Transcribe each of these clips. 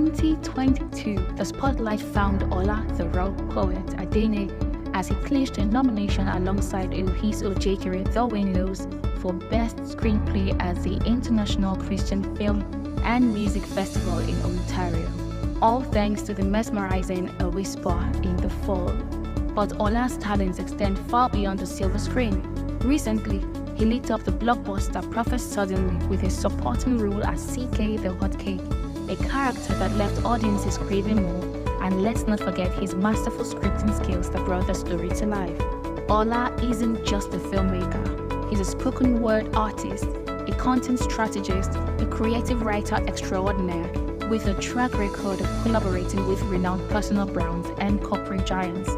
2022, the spotlight found Ola, the raw poet, Adene, as he clinched a nomination alongside Ese Talks, the Windows, for Best Screenplay at the International Christian Film and Music Festival in Ontario. All thanks to the mesmerizing A Whisper in the Fall. But Ola's talents extend far beyond the silver screen. Recently, he lit up the blockbuster Prophet Suddenly with his supporting role as CK the Hot Cake, a character that left audiences craving more, and let's not forget his masterful scripting skills that brought the story to life. Ola isn't just a filmmaker, he's a spoken word artist, a content strategist, a creative writer extraordinaire, with a track record of collaborating with renowned personal brands and corporate giants.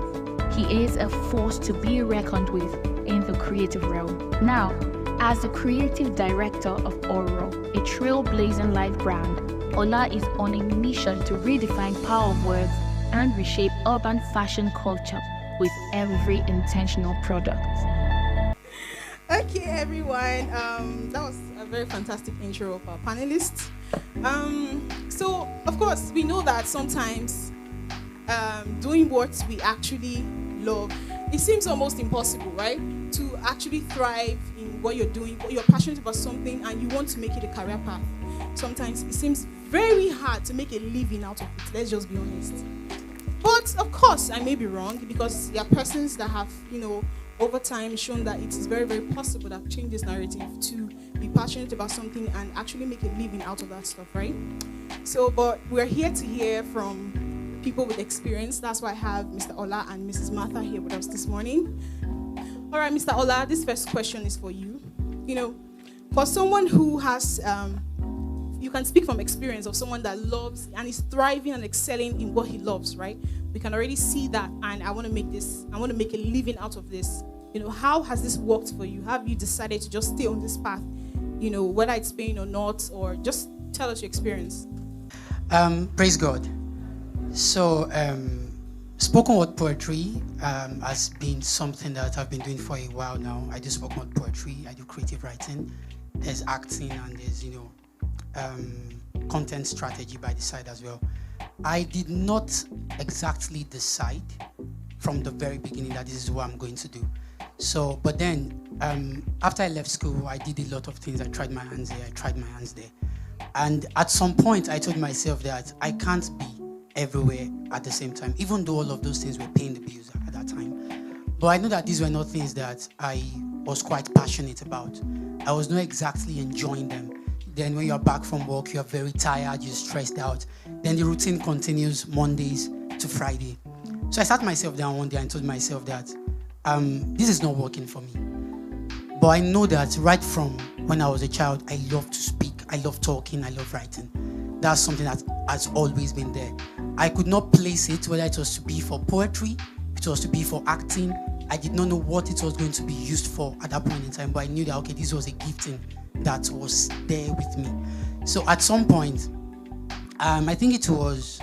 He is a force to be reckoned with in the creative realm. Now, as the creative director of Oro, a trailblazing live brand, Ola is on a mission to redefine power of words and reshape urban fashion culture with every intentional product. Okay, everyone. That was a very fantastic intro of our panelists. So, of course, we know that sometimes doing what we actually love, it seems almost impossible, right? To actually thrive in what you're doing, you're passionate about something and you want to make it a career path. Sometimes it seems very hard to make a living out of it, let's just be honest. But of course, I may be wrong, because there are persons that have, over time shown that it is very, very possible that change this narrative to be passionate about something and actually make a living out of that stuff, right? So, but we're here to hear from people with experience. That's why I have Mr. Ola and Mrs. Martha here with us this morning. All right, Mr. Ola, this first question is for you. For someone who has, you can speak from experience of someone that loves and is thriving and excelling in what he loves, right? We can already see that, and I want to make a living out of this. How has this worked for you? Have you decided to just stay on this path, whether it's paying or not, or just tell us your experience? Praise God. So, spoken word poetry has been something that I've been doing for a while now. I do spoken word poetry, I do creative writing, there's acting, and there's, content strategy by the side as well. I did not exactly decide from the very beginning that this is what I'm going to do. So, but then, after I left school, I did a lot of things. I tried my hands there, And at some point, I told myself that I can't be everywhere at the same time, even though all of those things were paying the bills at that time. But I know that these were not things that I was quite passionate about. I was not exactly enjoying them. Then when you're back from work, you're very tired, you're stressed out. Then the routine continues Mondays to Friday. So I sat myself down one day and told myself that this is not working for me. But I know that right from when I was a child, I love to speak, I love talking, I love writing. That's something that has always been there. I could not place it, whether it was to be for poetry, it was to be for acting. I did not know what it was going to be used for at that point in time, but I knew that, okay, this was a gifting that was there with me. So at some point, I think it was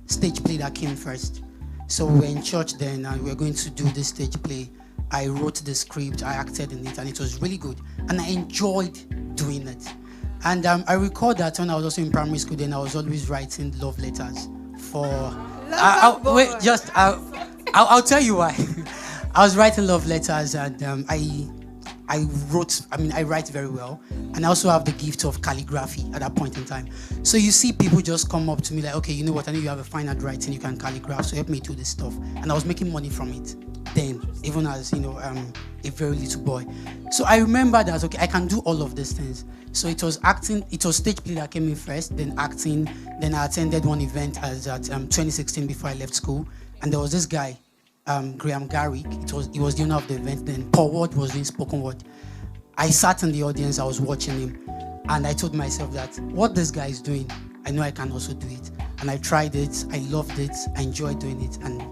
stage play that came first. So we were in church then and we were going to do this stage play. I wrote the script, I acted in it, and it was really good. And I enjoyed doing it. And I recall that when I was also in primary school, then I was always writing love letters for... I'll tell you why. I was writing love letters and I write very well. And I also have the gift of calligraphy at that point in time. So you see people just come up to me like, okay, you know what, I know you have a fine handwriting, you can calligraph, so help me do this stuff. And I was making money from it then, even as, a very little boy. So I remember that, okay, I can do all of these things. So it was acting, it was stage play that came in first, then acting, then I attended one event at 2016 before I left school. And there was this guy, Graham Garrick, he was the owner of the event. Then Paul Ward was doing spoken word. I sat in the audience, I was watching him, and I told myself that what this guy is doing, I know I can also do it. And I tried it, I loved it, I enjoyed doing it, and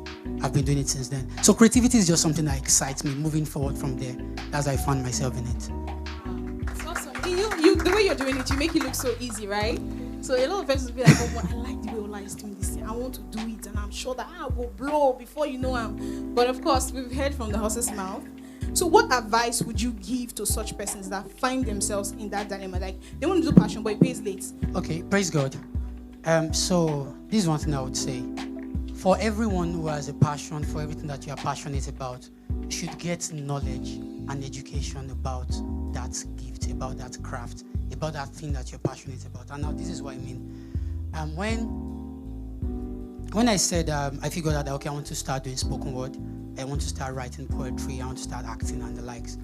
I've been doing it since then. So creativity is just something that excites me. Moving forward from there, as I found myself in it. It's awesome. You, the way you're doing it, you make it look so easy, right? So a lot of persons will be like, oh, I like the way Ola is doing this. I want to do it, and I'm sure that I will blow before you know I'm. But of course, we've heard from the horse's mouth. So what advice would you give to such persons that find themselves in that dilemma? Like, they want to do passion, but it pays late. Okay, praise God. So this is one thing I would say. For everyone who has a passion for everything that you are passionate about, you should get knowledge and education about that gift, about that craft, about that thing that you're passionate about. And now this is what I mean. When I said I figured out that okay, I want to start doing spoken word, I want to start writing poetry, I want to start acting and the likes.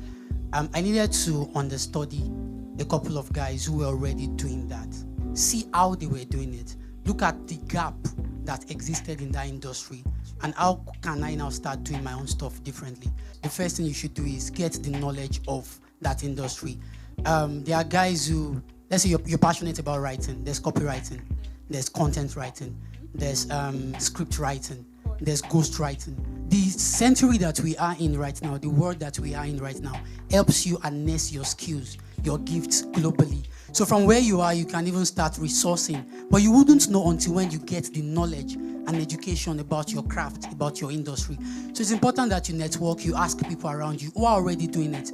I needed to understudy a couple of guys who were already doing that. See how they were doing it. Look at the gap that existed in that industry and how can I now start doing my own stuff differently. The first thing you should do is get the knowledge of that industry. There are guys who, let's say you're passionate about writing. There's copywriting, there's content writing, there's script writing, there's ghost writing. The century that we are in right now, the world that we are in right now, helps you harness your skills, your gifts globally. So from where you are, you can even start resourcing. But you wouldn't know until when you get the knowledge and education about your craft, about your industry. So it's important that you network, you ask people around you who are already doing it.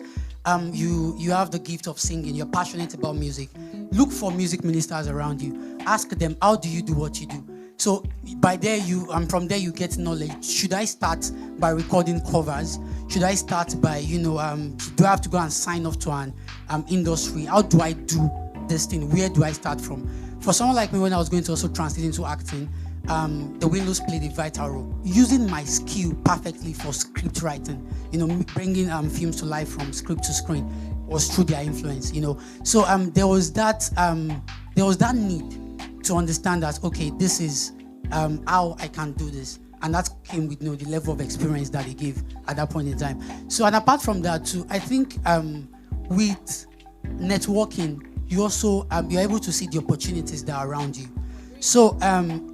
You have the gift of singing, you're passionate about music. Look for music ministers around you. Ask them, how do you do what you do? So from there you get knowledge. Should I start by recording covers? Should I start by, do I have to go and sign off to an industry? How do I do this thing? Where do I start from? For someone like me, when I was going to also translate into acting, the Windows played a vital role. Using my skill perfectly for script writing, bringing films to life from script to screen was through their influence, So there was that need to understand that, okay, this is how I can do this. And that came with the level of experience that he gave at that point in time. So, and apart from that too, I think with networking, you also, you're able to see the opportunities that are around you. So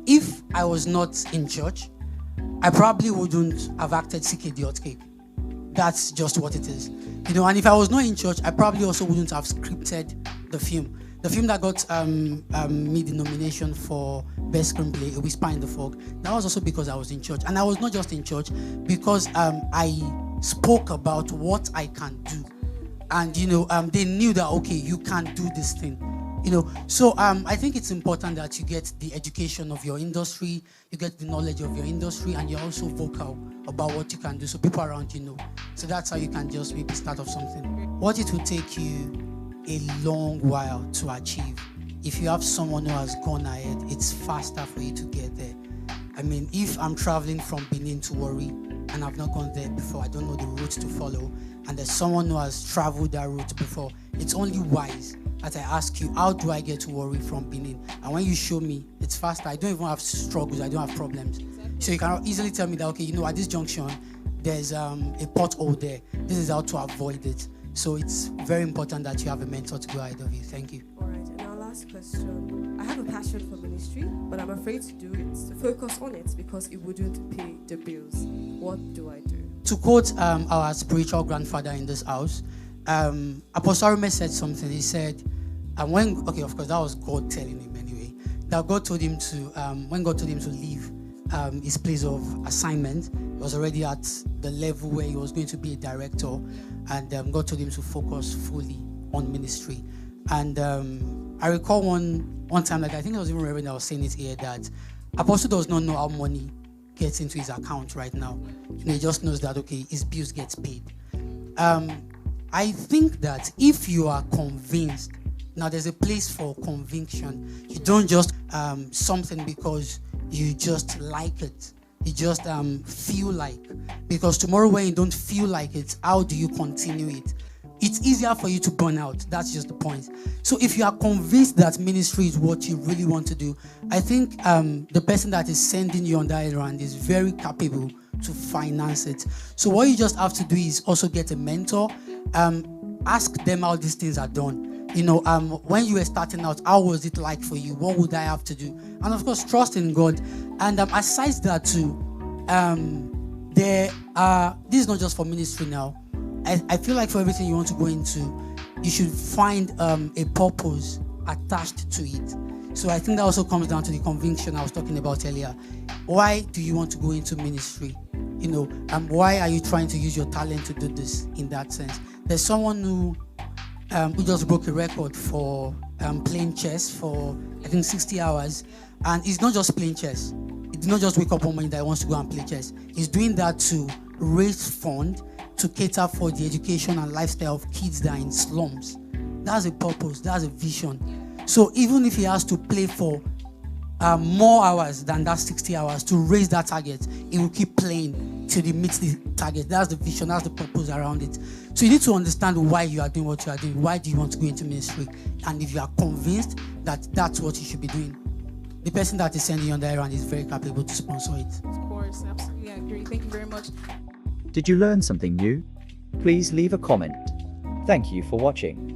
if I was not in church, I probably wouldn't have acted CK the Hot Cake. That's just what it is. And if I was not in church, I probably also wouldn't have scripted the film. The film that got me the nomination for Best Screenplay, A Whisper in the Fog, that was also because I was in church. And I was not just in church, because I spoke about what I can do. And, they knew that, okay, you can do this thing. So I think it's important that you get the education of your industry, you get the knowledge of your industry, and you're also vocal about what you can do so people around you know. So that's how you can just maybe start off something. What it will take you a long while to achieve. If you have someone who has gone ahead, it's faster for you to get there. I mean, if I'm traveling from Benin to Warri and I've not gone there before, I don't know the route to follow, and there's someone who has traveled that route before, it's only wise that I ask you, how do I get to Warri from Benin? And when you show me, it's faster. I don't even have struggles, I don't have problems. So you can easily tell me that, okay, at this junction, there's a pothole there. This is how to avoid it. So it's very important that you have a mentor to go ahead of you. Thank you. All right, and our last question. I have a passion for ministry, but I'm afraid to do it, to focus on it, because it wouldn't pay the bills. What do I do? To quote our spiritual grandfather in this house, Apostle Rome said something. He said, of course, that was God telling him anyway, that God told him to, when God told him to leave his place of assignment, he was already at the level where he was going to be a director, and God told him to focus fully on ministry. And I recall one time, I think I was even Reverend that was saying it here, that Apostle does not know how money gets into his account right now. He just knows that, okay, his bills gets paid. I think that if you are convinced, now there's a place for conviction. You don't just something because you just like it. You just feel like. Because tomorrow when you don't feel like it, how do you continue it? It's easier for you to burn out. That's just the point. So if you are convinced that ministry is what you really want to do, I think the person that is sending you on that errand is very capable to finance it. So what you just have to do is also get a mentor. Ask them how these things are done. When you were starting out, how was it like for you? What would I have to do? And of course, trust in God. And aside that too, this is not just for ministry now. I feel like for everything you want to go into, you should find a purpose attached to it. So I think that also comes down to the conviction I was talking about earlier. Why do you want to go into ministry? Why are you trying to use your talent to do this in that sense? There's someone who who just broke a record for playing chess for, I think, 60 hours. And it's not just playing chess. He did not just wake up one morning that he wants to go and play chess. He's doing that to raise funds to cater for the education and lifestyle of kids that are in slums. That's a purpose, that's a vision. So even if he has to play for more hours than that 60 hours to raise that target, he will keep playing till he meets the target. That's the vision, that's the purpose around it. So you need to understand why you are doing what you are doing. Why do you want to go into ministry? And if you are convinced that that's what you should be doing, the person that is sending you on the errand is very capable to sponsor it. Of course, absolutely, I agree. Thank you very much. Did you learn something new? Please leave a comment. Thank you for watching.